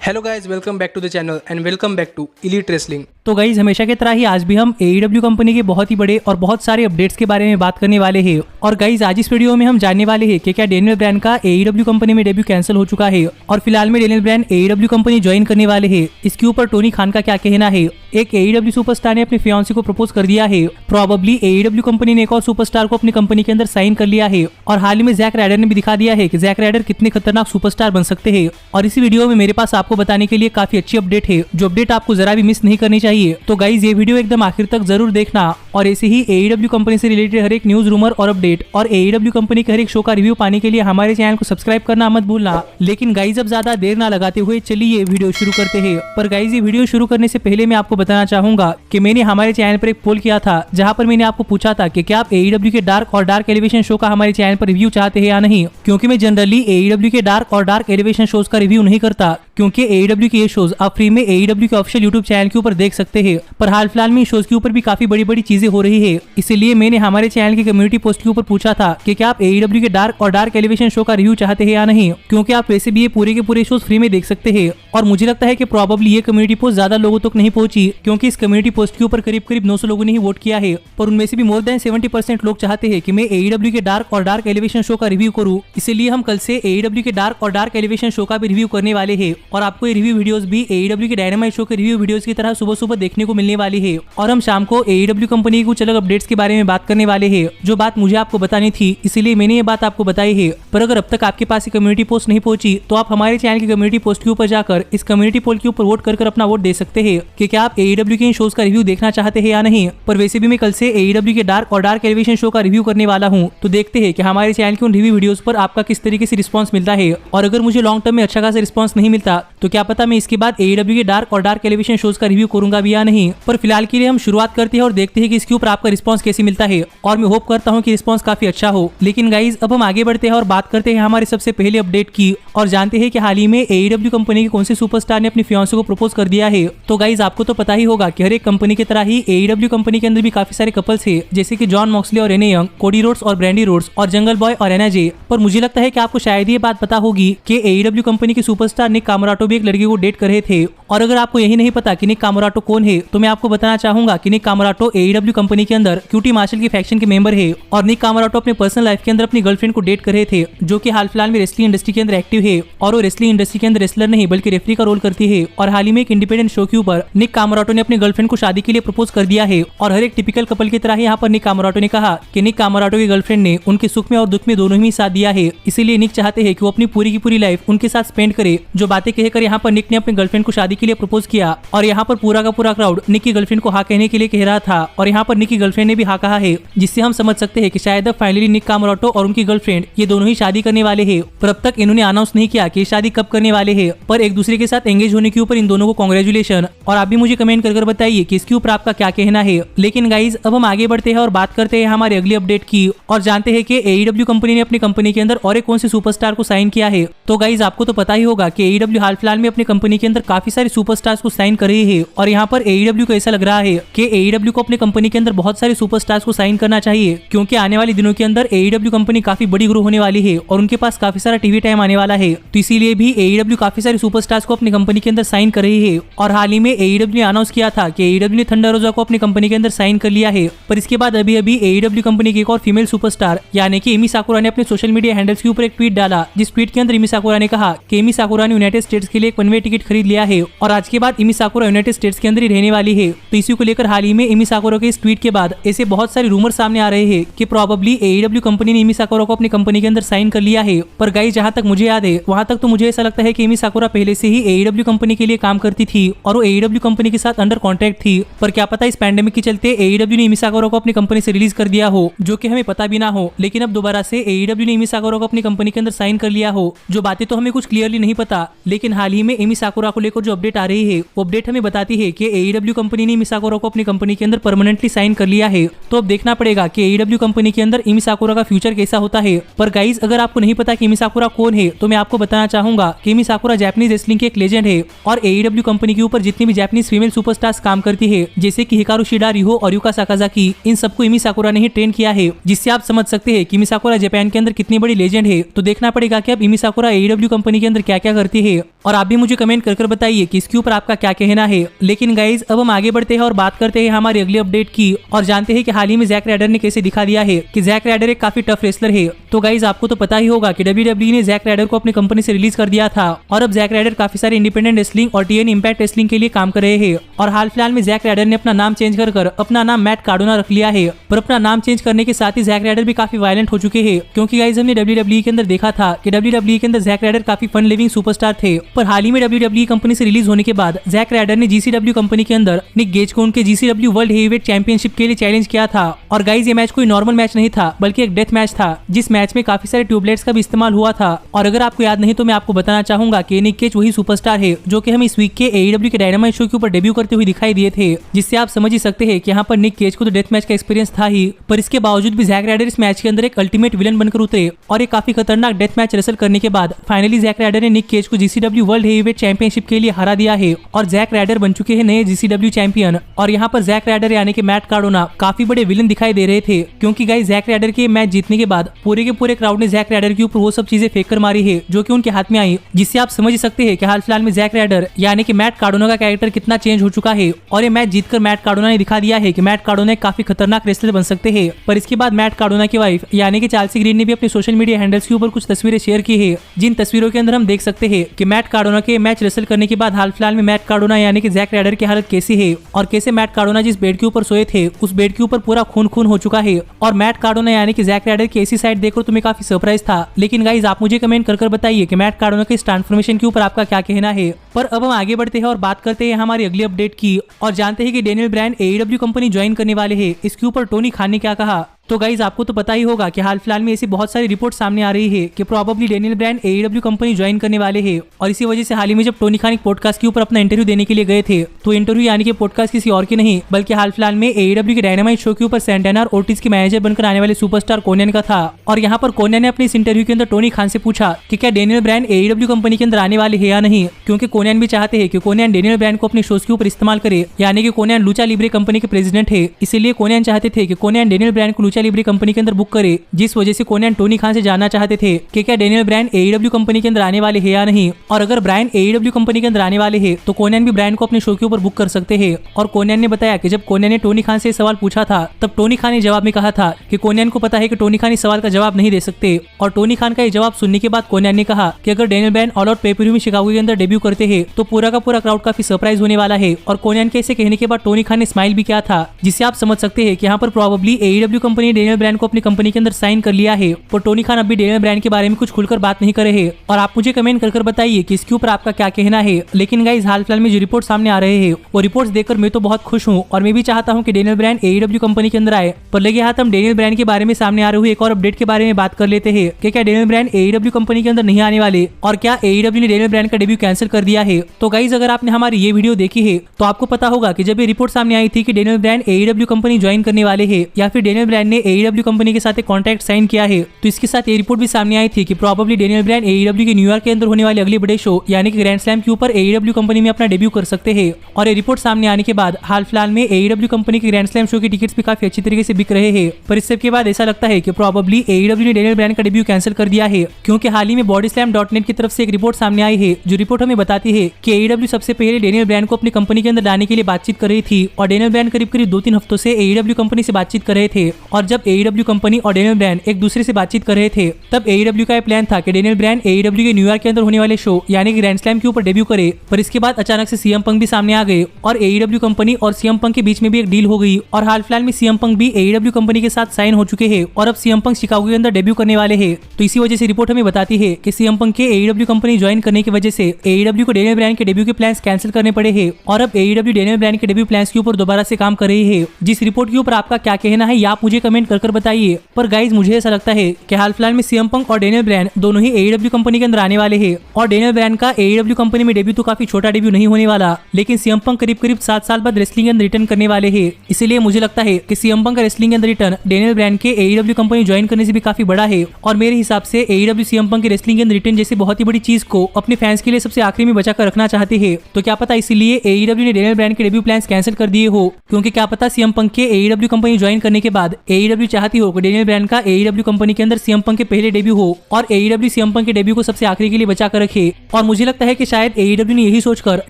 Hello guys, welcome back to the channel and welcome back to elite wrestling. तो guys हमेशा की तरह ही आज भी हम AEW कंपनी के बहुत ही बड़े और बहुत सारे अपडेट्स के बारे में बात करने वाले हैं। और गाइज आज इस वीडियो में हम जानने वाले हैं कि क्या डेनियल ब्रायन का AEW कंपनी में डेब्यू कैंसिल हो चुका है और फिलहाल में Daniel Bryan AEW company join करने वाले हैं। इसके ऊपर टोनी खान का क्या कहना है। एक AEW सुपरस्टार ने अपने फियांसी को प्रपोज कर दिया है। प्रोबेबली AEW कंपनी ने एक और सुपरस्टार को अपनी कंपनी के अंदर साइन कर लिया है। और हाल ही में जैक राइडर ने भी दिखा दिया है कि जैक राइडर कितने खतरनाक सुपरस्टार बन सकते हैं। और इसी वीडियो में मेरे पास आपको बताने के लिए काफी अच्छी अपडेट है, जो अपडेट आपको जरा भी मिस नहीं करनी चाहिए। तो गाइज ये वीडियो एकदम आखिर तक जरूर देखना और ऐसे ही AEW कंपनी से रिलेटेड हर एक न्यूज, रूमर और अपडेट और AEW कंपनी के हर एक शो का रिव्यू पाने के लिए हमारे चैनल को सब्सक्राइब करना मत भूलना। लेकिन गाइज अब ज्यादा देर ना लगाते हुए चलिए ये वीडियो शुरू करते हैं। पर गाइज ये वीडियो शुरू करने से पहले मैं आपको बताना चाहूंगा कि मैंने हमारे चैनल पर एक पोल किया था, जहां पर मैंने आपको पूछा था कि क्या आप AEW के डार्क और डार्क एलिवेशन शो का हमारे चैनल पर रिव्यू चाहते हैं या नहीं। क्योंकि मैं जनरली AEW के डार्क और डार्क एलिवेशन शोज का रिव्यू नहीं करता, क्योंकि AEW के ये शोज आप फ्री में AEW के ऑफिशियल यूट्यूब चैनल के ऊपर देख सकते हैं। पर हाल फिलहाल में शोज के ऊपर भी काफी बड़ी बड़ी चीजें हो रही है, इसीलिए मैंने हमारे चैनल की कम्युनिटी पोस्ट के ऊपर पूछा था कि क्या आप AEW के डार्क और डार्क एलिवेशन शो का रिव्यू चाहते हैं या नहीं, क्योंकि आप वैसे भी ये पूरे के पूरे शोज फ्री में देख सकते हैं। और मुझे लगता है कि प्रोबेबली ये कम्युनिटी पोस्ट ज्यादा लोगों तक नहीं पहुंची, क्योंकि इस कम्युनिटी पोस्ट के ऊपर करीब 900 लोगों ने ही वोट किया है। पर उनमें से भी मोर देन 70% लोग चाहते हैं कि मैं AEW के डार्क और डार्क एलिवेशन शो का रिव्यू करूं। इसीलिए हम कल से AEW के डार्क और डार्क एलिवेशन शो का भी रिव्यू करने वाले हैं। और आपको ये रिव्यू वीडियोस भी AEW के डायनामाइट शो के रिव्यू वीडियोस की तरह सुबह सुबह देखने को मिलने वाली है। और हम शाम को AEW कंपनी के कुछ अलग अपडेट्स के बारे में बात करने वाले हैं, जो बात मुझे आपको बतानी थी, इसीलिए मैंने ये बात आपको बताई है। पर अगर अब तक आपके पास कम्युनिटी पोस्ट नहीं पहुंची, तो आप हमारे चैनल की कम्युनिटी पोस्ट के ऊपर जाकर इस कम्युनिटी पोल के ऊपर वोट कर अपना वोट दे सकते हैं कि क्या आप AEW के इन शोज का रिव्यू देखना चाहते हैं या नहीं। पर वैसे भी मैं कल से AEW के डार्क और डार्क एलिवेशन शो का रिव्यू करने वाला हूं, तो देखते हैं कि हमारे चैनल के उन रिव्यू वीडियोस पर आपका किस तरीके से रिस्पांस मिलता है। और अगर मुझे लॉन्ग टर्म में अच्छा खासा रिस्पांस नहीं मिलता, तो क्या पता मैं इसके बाद AEW के डार्क और डार्क एलिवेशन शोज का रिव्यू करूंगा भी या नहीं। पर फिलहाल के लिए हम शुरुआत करते हैं और देखते हैं कि इसके ऊपर आपका रिस्पांस कैसे मिलता है। और मैं होप करता हूं कि रिस्पांस काफी अच्छा हो। लेकिन गाइज अब हम आगे बढ़ते हैं और बात करते हैं हमारे सबसे पहले अपडेट की, और जानते हैं कि हाल ही में AEW कंपनी के कौन से सुपरस्टार ने अपनी फियांसे को प्रपोज कर दिया है। तो गाइज आपको तो पता ही होगा कि हर एक कंपनी की तरह ही AEW कंपनी के अंदर भी काफी सारे कपल्स है, जैसे कि जॉन मॉक्सली और रेने यंग, कोडी रोड्स और ब्रैंडी रोड्स और जंगल बॉय और एना जे। पर मुझे लगता है कि आपको शायद ये बात पता होगी कि AEW कंपनी के सुपरस्टार निक कामोराटो भी एक लड़की को डेट कर रहे थे। और अगर आपको यही नहीं पता कि निक कामोराटो कौन है, तो मैं आपको बताना चाहूंगा कि निक कामोराटो AEW कंपनी के अंदर क्यूटी मार्शल की फैक्शन के मेंबर है। और निक कामोराटो अपने पर्सनल लाइफ के अंदर अपनी गर्लफ्रेंड को डेट कर रहे थे, जो कि हाल फिलहाल में रेसलिंग इंडस्ट्री के अंदर एक्टिव है। और वो रेसलिंग इंडस्ट्री के अंदर रेसलर नहीं बल्कि रेफरी का रोल करती है। और हाल ही में एक इंडिपेंडेंट शो के ऊपर निक कामोराटो ने अपनी गर्लफ्रेंड को शादी के लिए प्रपोज कर दिया है। और हर एक टिपिकल कपल की तरह यहाँ पर निक कामोराटो ने कहा कि निक कामोराटो की गर्लफ्रेंड ने उनके सुख में और दुख में दोनों ही साथ दिया है। इसीलिए निक चाहते हैं कि वो अपनी पूरी की पूरी लाइफ उनके साथ स्पेंड करे। जो बातें कहकर यहाँ पर निक ने अपनी गर्लफ्रेंड को शादी के लिए प्रपोज किया। और यहाँ पर पूरा का पूरा क्राउड निक की गर्लफ्रेंड को हाँ कहने के लिए कह रहा था। और यहाँ पर निक की गर्लफ्रेंड ने भी हाँ कहा है, जिससे हम समझ सकते हैं कि शायद अब फाइनली निक कामोराटो और उनकी गर्लफ्रेंड ये दोनों ही शादी करने वाले हैं। पर अब तक इन्होंने अनाउंस नहीं किया कि शादी कब करने वाले हैं। पर एक दूसरे के साथ एंगेज होने के ऊपर इन दोनों को कांग्रेचुलेशन। और आप भी मुझे कमेंट कर बताइए कि इसके ऊपर आपका क्या कहना है। लेकिन गाइज अब हम आगे बढ़ते हैं और बात करते हैं हमारे अगली अपडेट की, और जानते हैं कि AEW कंपनी ने अपनी कंपनी के अंदर और एक कौन से सुपरस्टार को साइन किया है। तो गाइज आपको तो पता ही होगा कि AEW हाल फिलहाल में अपनी कंपनी के अंदर काफी सारे सुपरस्टार्स को साइन कर रही है। और यहाँ पर AEW को ऐसा लग रहा है कि AEW को अपनी कंपनी के अंदर बहुत सारे सुपरस्टार्स को साइन करना चाहिए, क्योंकि आने वाले दिनों के अंदर AEW कंपनी काफी बड़ी ग्रो होने वाली है और उनके पास काफी सारा टीवी टाइम आने वाला है। तो इसीलिए भी AEW काफी सारे सुपरस्टार्स को अपनी कंपनी के अंदर साइन कर रही है। और हाल ही में AEW ने अनाउंस किया था कि AEW ने थंडर रोजा को अपनी कंपनी के अंदर साइन कर लिया है। पर इसके बाद अभी AEW कंपनी की एक और फीमेल सुपरस्टार यानी कि एमी साकुरा ने अपने सोशल मीडिया हैंडल्स के ऊपर एक ट्वीट डाला, जिस ट्वीट के अंदर एमी साकुरा ने कहा कि एमी साकुरा ने यूनाइटेड स्टेट्स के लिए एक वन वे टिकट खरीद लिया है और आज के बाद एमी साकुरा यूनाइटेड स्टेट्स के अंदर ही रहने वाली है। तो इसी को लेकर हाल ही में एमी साकुरा के इस ट्वीट के बाद ऐसे बहुत सारे रूमर सामने आ रहे हैं कि प्रोबेबली AEW कंपनी ने एमी साकुरा को अपनी कंपनी के अंदर साइन कर लिया है। पर गाइस जहां तक मुझे याद है, वहां तक तो मुझे ऐसा लगता है कि एमी साकुरा पहले से ही AEW कंपनी के लिए काम करती थी और वो AEW कंपनी के साथ अंडर कॉन्ट्रैक्ट थी। पर क्या पता इस पैंडेमिक के चलते AEW ने एमी साकुरा को अपनी कंपनी से रिलीज कर दिया हो, जो कि हमें पता भी ना हो। लेकिन अब दोबारा से AEW ने एमी साकुरा को अपनी कंपनी के अंदर साइन कर लिया हो, जो बातें तो हमें कुछ क्लियरली नहीं पता। लेकिन हाल ही में एमी साकुरा को लेकर जो अपडेट आ रही है, वो अपडेट हमें बताती है कि AEW कंपनी ने एमी साकुरा को अपनी कंपनी के अंदर परमानेंटली साइन कर लिया है। तो अब देखना पड़ेगा कि AEW कंपनी के अंदर एमी साकुरा का फ्यूचर कैसा होता है। पर गाइज अगर आपको नहीं पता कि एमी साकुरा कौन है, तो मैं आपको बताना चाहूंगा कि एमी साकुरा जापानीज रेसलिंग की एक लेजेंड है। और AEW कंपनी के ऊपर जितनी भी जापानीज फीमेल सुपरस्टार्स काम करती है, जैसे कि हिकारू शिडा, रिहो और युका साकाजाकी, इन सबको एमी साकुरा ने ही ट्रेन किया है। जिससे आप समझ सकते हैं कि एमी साकुरा जापान के अंदर कितनी बड़ी लेजेंड है। तो देखना पड़ेगा कि अब एमी साकुरा AEW कंपनी के अंदर क्या क्या करती है। और आप भी मुझे कमेंट कर बताइए कि इसके ऊपर आपका क्या कहना है। लेकिन गाइज अब हम आगे बढ़ते हैं और बात करते हैं हमारी अगली अपडेट की और जानते हैं कि हाल ही में जैक राइडर ने कैसे दिखा दिया है कि जैक राइडर एक काफी टफ रेसलर है। तो गाइज आपको तो पता ही होगा कि WWE ने जैक राइडर को अपनी कंपनी से रिलीज कर दिया था और अब जैक राइडर काफी सारे इंडिपेंडेंट रेसलिंग और TNA इम्पैक्ट रेसलिंग के लिए काम कर रहे हैं। और हाल फिलहाल में जैक राइडर ने अपना नाम चेंज कर अपना नाम मैट कार्डोना रख लिया है। पर अपना नाम चेंज करने के साथ ही जैक राइडर भी काफी वायलेंट हो चुके हैं, क्योंकि गाइज हमने WWE के अंदर देखा था कि WWE के अंदर जैक राइडर काफी फन लिविंग सुपरस्टार थे। पर हाल ही में WWE कंपनी से रिलीज होने के बाद जैक राइडर ने GCW कंपनी के अंदर निक गेज को उनके GCW वर्ल्ड हेवीवेट चैंपियनशिप के लिए चैलेंज किया था। और गाइज ये मैच कोई नॉर्मल मैच नहीं था बल्कि एक डेथ मैच था, जिस मैच में काफी सारे ट्यूबलाइट्स का भी इस्तेमाल हुआ था। और अगर आपको याद नहीं तो मैं आपको बताना चाहूंगा कि निक केज वही सुपरस्टार है जो कि हम इस वीक के AEW के डायनामाइट शो के ऊपर डेब्यू करते हुए दिखाई दिए थे, जिससे आप समझ ही सकते हैं कि यहाँ पर निक केज को तो डेथ मैच का एक्सपीरियंस था ही, पर इसके बावजूद भी जैक राइडर इस मैच के अंदर एक अल्टीमेट विलन बनकर उतरे और एक काफी खतरनाक डेथ मैच रेसल करने के बाद फाइनली जैक राइडर ने निक केज को GCW वर्ल्ड हेवीवेट चैंपियनशिप के लिए हरा दिया है और जैक राइडर बन चुके हैं नए GCW चैंपियन। और यहाँ पर जैक राइडर यानी कि मैट कार्डोना काफी बड़े विलन दिखाई दे रहे थे, क्योंकि गाइस जैक राइडर के मैच जीतने के बाद पूरे के पूरे क्राउड ने जैक राइडर के ऊपर वो सब चीजें फेंक कर मारी है जो कि उनके हाथ में आई, जिससे आप समझ सकते हैं कि हाल फिलहाल में जैक राइडर यानी कि मैट कार्डोना का कैरेक्टर कितना चेंज हो चुका है। और ये मैच जीतकर मैट कार्डोना ने दिखा दिया है कि मैट कार्डोना काफी खतरनाक रेसलर बन सकते हैं। पर इसके बाद मैट कार्डोना की वाइफ यानी कि चार्ल्सी ग्रीन ने भी अपने सोशल मीडिया हैंडल्स के ऊपर कुछ तस्वीरें शेयर की है, जिन तस्वीरों के अंदर हम देख सकते हैं कि मैट कार्डोना के मैच रेसल करने के बाद हाल फिलहाल में मैट कार्डोना यानी कि जैक राइडर की हालत कैसी है और कैसे मैट कार्डोना जिस बेड के ऊपर सोए थे उस बेड के ऊपर पूरा खून खून हो चुका है। और मैट कार्डोना यानी कि जैक राइडर की ऐसी साइड देखकर तुम्हें काफी सरप्राइज था। लेकिन गाइज आप मुझे कमेंट कर बताइए कि मैट कार्डोना के इस ट्रांसफॉर्मेशन के ऊपर आपका क्या कहना है। पर अब हम आगे बढ़ते हैं और बात करते हैं हमारी अगली अपडेट की और जानते हैं कि Daniel Bryan AEW company join करने वाले हैं। इसके ऊपर टोनी खान ने क्या कहा। तो गाइज आपको तो पता ही होगा कि हाल फिलहाल में ऐसी बहुत सारी रिपोर्ट सामने आ रही है कि probably Daniel Bryan AEW company join करने वाले हैं। और इसी वजह से हाल ही में जब टोनी खान एक पॉडकास्ट के ऊपर अपना इंटरव्यू देने के लिए गए थे, तो इंटरव्यू यानी कि पॉडकास्ट किसी और के नहीं बल्कि हाल फिलहाल में AEW के डायनामाइट शो के ऊपर सैंटाना और ओर्टिज के मैनेजर बनकर आने वाले सुपरस्टार कोनियन का था। और यहाँ पर कोनियन ने अपने इस इंटरव्यू के अंदर टोनी खान से पूछा कि क्या डेनियल ब्रायन AEW कंपनी के अंदर आने वाले हैं या नहीं, क्योंकि कोनियन भी चाहते हैं कि कोनियन डेनियल ब्रायन को अपने शोज के ऊपर इस्तेमाल करे, यानी कि कोनियन लूचा लिब्रे कंपनी के प्रेसिडेंट है, इसीलिए कोनियन चाहते थे कि कोनियन डेनियल ब्रायन को लूचा लिब्रे कंपनी के अंदर बुक करे। जिस वजह से कोनियन टोनी खान से जानना चाहते थे कि क्या डेनियल ब्रायन AEW कंपनी के अंदर आने वाले हैं या नहीं, और अगर ब्रायन AEW कंपनी के अंदर आने वाले हैं तो कोनियन भी ब्रायन को अपने शो के ऊपर बुक कर सकते हैं। और कोनियन ने बताया कि जब कोनियन ने टोनी खान से सवाल पूछा था तब टोनी खान ने जवाब में कहा था कि कोनियन को पता है कि टोनी खान इस सवाल का जवाब नहीं दे सकते। और टोनी खान का ये जवाब सुनने के बाद कोनियन ने कहा कि अगर डेनियल ब्रायन ऑल आउट पे-पर-व्यू में शिकागो के अंदर डेब्यू करते हैं तो पूरा का पूरा क्राउड काफी सरप्राइज होने वाला है। और कोनियन के ऐसे कहने के बाद टोनी खान ने स्माइल भी किया था, जिससे आप समझ सकते हैं कि यहाँ पर प्रोबेबली AEW कंपनी ने डेनियल ब्रायन को अपनी कंपनी के अंदर साइन कर लिया है। और टोनी खान अभी डेनियल ब्रायन के बारे में कुछ खुलकर बात नहीं करे हैं। और आप मुझे कमेंट कर बताइए कि इसके ऊपर आपका क्या कहना है। लेकिन गाइस हाल फिलहाल में जो रिपोर्ट सामने आ रहे हैं वो रिपोर्ट्स देखकर मैं तो बहुत खुश हूँ और मैं भी चाहता हूँ कि डेनियल ब्रायन AEW कंपनी के अंदर आए। पर लगे हाथ हम डेनियल ब्रायन के बारे में सामने आ रहे हुए एक और अपडेट के बारे में बात कर लेते हैं कि क्या डेनियल ब्रायन AEW कंपनी के अंदर नहीं आने वाले और क्या AEW ने डेनियल ब्रायन का डेब्यू कैंसिल कर दिया है। तो गाइस अगर आपने हमारी ये वीडियो देखी है तो आपको पता होगा कि जब ये रिपोर्ट सामने आई थी कि Daniel Bryan AEW company join करने वाले हैं या फिर डेनियल ब्रायन ने AEW कंपनी के साथ एक कॉन्ट्रैक्ट साइन किया है, तो इसके साथ ये रिपोर्ट भी सामने आई थी कि प्रोबेबली डेनियल ब्रायन AEW के न्यूयॉर्क के अंदर होने वाले अगले बड़े शो यानी कि ग्रैंड स्लैम के ऊपर AEW कंपनी में अपना डेब्यू कर सकते हैं। और ये रिपोर्ट सामने आने के बाद हाल फिलहाल में AEW कंपनी के ग्रैंड स्लैम शो की टिकट्स भी काफी अच्छी तरीके से बिक रहे हैं। पर इस सब के बाद ऐसा लगता है कि प्रोबेबली AEW ने डेनियल ब्रायन का डेब्यू कैंसिल कर दिया है, क्योंकि हाल ही में bodyslam.net की तरफ से एक रिपोर्ट सामने आई है जो रिपोर्ट हमें बताती है कि AEW सबसे पहले डेनियल ब्रायन को अपनी कंपनी के अंदर लाने के लिए बातचीत कर रही थी और डेनियल ब्रायन करीब 2-3 हफ्तों से AEW कंपनी से बातचीत कर रहे थे। और जब AEW कंपनी और डेनियल ब्रायन एक दूसरे से बातचीत कर रहे थे तब AEW का प्लान था कि डेनियल ब्रायन AEW के न्यूयॉर्क के अंदर होने वाले शो यानी कि ग्रैंड स्लैम के ऊपर डेब्यू करे। पर इसके बाद अचानक से CM पंक भी सामने आ गए और AEW कंपनी और CM पंक के बीच में भी एक डील हो गई और हाल फिलहाल में CM पंक भी AEW कंपनी के साथ साइन हो चुके हैं और अब CM पंक शिकागो के अंदर डेब्यू करने वाले हैं। तो इसी वजह से रिपोर्ट हमें बताती है कि CM पंक के AEW कंपनी ज्वाइन करने की वजह से AEW को डेनियल ब्रायन के डेब्यू के प्लान्स कैंसिल करने पड़े हैं और अब AEW डेनियल ब्रायन के डेब्यू प्लान्स के ऊपर दोबारा से काम कर रही है। जिस रिपोर्ट के ऊपर आपका क्या कहना है आप मुझे कमेंट कर बताइए। पर गाइज मुझे ऐसा लगता है कि हाल फिलहाल में CM पंक और डेनियल ब्रायन दोनों ही AEW कंपनी के अंदर आने वाले हैं और डेनियल ब्रायन का AEW कंपनी में डेब्यू तो काफी छोटा डेब्यू नहीं होने वाला, लेकिन CM पंक करीब 7 साल बाद रेसलिंग के अंदर रिटर्न करने वाले हैं। इसीलिए मुझे लगता है कि CM पंक का रेसलिंग के अंदर रिटर्न डेनियल ब्रायन के AEW कंपनी ज्वाइन करने से भी काफी बड़ा है। और मेरे हिसाब से AEW CM पंक के रेसलिंग के अंदर रिटर्न जैसी बहुत ही बड़ी चीज को अपने फैंस के लिए सबसे आखिरी में बचा कर रखना चाहते हैं। तो क्या पता इसीलिए AEW ने डेनियल ब्रायन के डेब्यू प्लान्स कैंसिल कर दिए हो, क्योंकि क्या पता CM पंक के AEW कंपनी ज्वाइन करने के बाद AEW चाहती हो कि डेनियल ब्रायन का AEW कंपनी के अंदर सीएम पंक के पहले डेब्यू हो और AEW सीएम पंक के डेब्यू को सबसे आखिरी के लिए बचा कर रखे। और मुझे लगता है कि शायद AEW ने यही सोचकर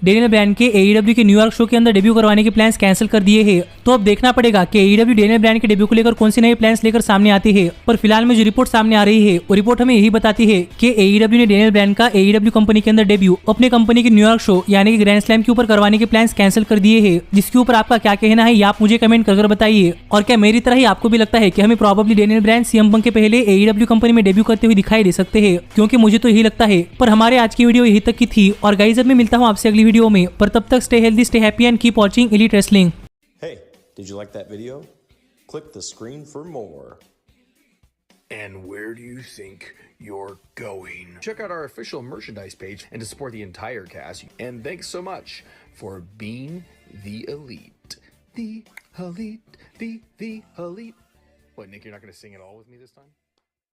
डेनियल ब्रायन के AEW के न्यूयॉर्क शो के अंदर डेब्यू करवाने के प्लान्स कैंसिल कर दिए हैं। तो अब देखना पड़ेगा कि AEW डेनियल ब्रायन के डेब्यू को लेकर कौन से नए प्लान्स लेकर सामने आते हैं। पर फिलहाल में जो रिपोर्ट सामने आ रही है वो रिपोर्ट हमें यही बताती है कि AEW ने डेनियल ब्रायन का AEW कंपनी के अंदर डेब्यू अपने कंपनी के न्यूयॉर्क शो यानी कि ग्रैंड स्लैम के ऊपर करवाने के प्लान्स कैंसिल कर दिए हैं। जिसके ऊपर आपका क्या कहना है ये आप मुझे कमेंट कर बताइए। और क्या मेरी तरह ही आपको भी लगता है कि हमें probably Daniel Bryan CM Punk के पहले AEW कंपनी में डेब्यू करते हुए दिखाई दे सकते हैं? क्योंकि मुझे तो यही लगता है। पर हमारे आज की वीडियो यही तक की थी और गाइस अब मैं मिलता हूँ आपसे अगली वीडियो में। पर तब तक stay healthy, stay happy and keep watching elite wrestling. Hey, did you like that video? Click the screen for more. And where do you think you're going? Check out our official merchandise page and to support the entire cast. And thanks so much for being the elite. The elite. The elite. What, Nick, you're not going to sing it all with me this time?